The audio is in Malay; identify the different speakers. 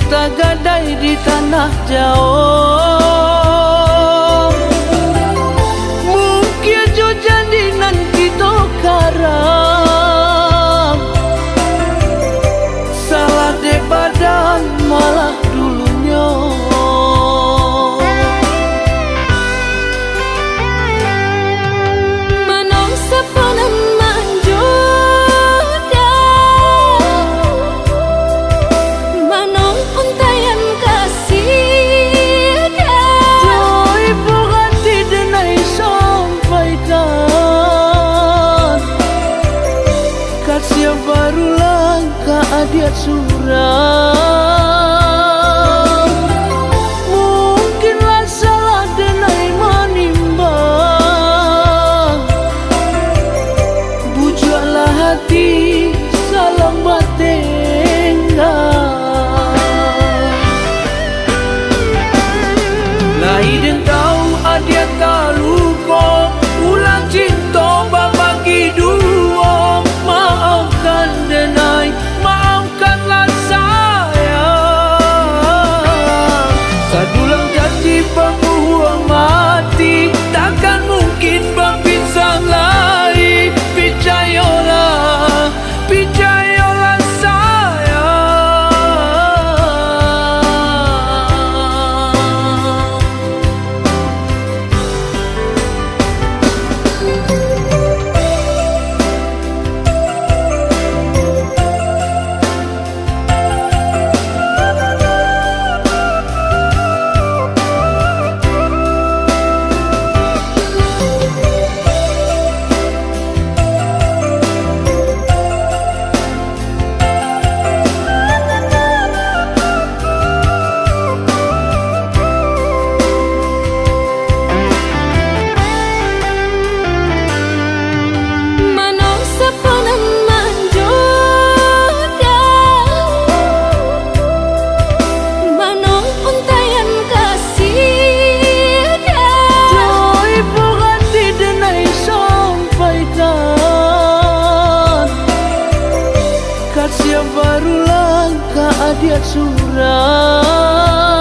Speaker 1: kita gadai di tanah jauh. Mungkin jo jadi nan kita karang, salah de badan malah dulunya.
Speaker 2: Manong sepanan manjoda, manong untayan kasih
Speaker 1: Joy bukanti denai sampaikan, kasih baru langkah adiat suram. Mungkinlah salah denai manimbang, bujaklah hati salang batengah. Lai dan tahu adiat tak lupa, ulang cinta babagi dua. Maafkan denai, maafkanlah saya. Sadulang jati pembuang mati, takkan mungkin berpisah lagi. Percayalah, percayalah saya.
Speaker 2: manong sepanan manjoda, manong untayan kasih
Speaker 1: Joy bukanti denai sampaikan, kasih baru langkah adiat suram.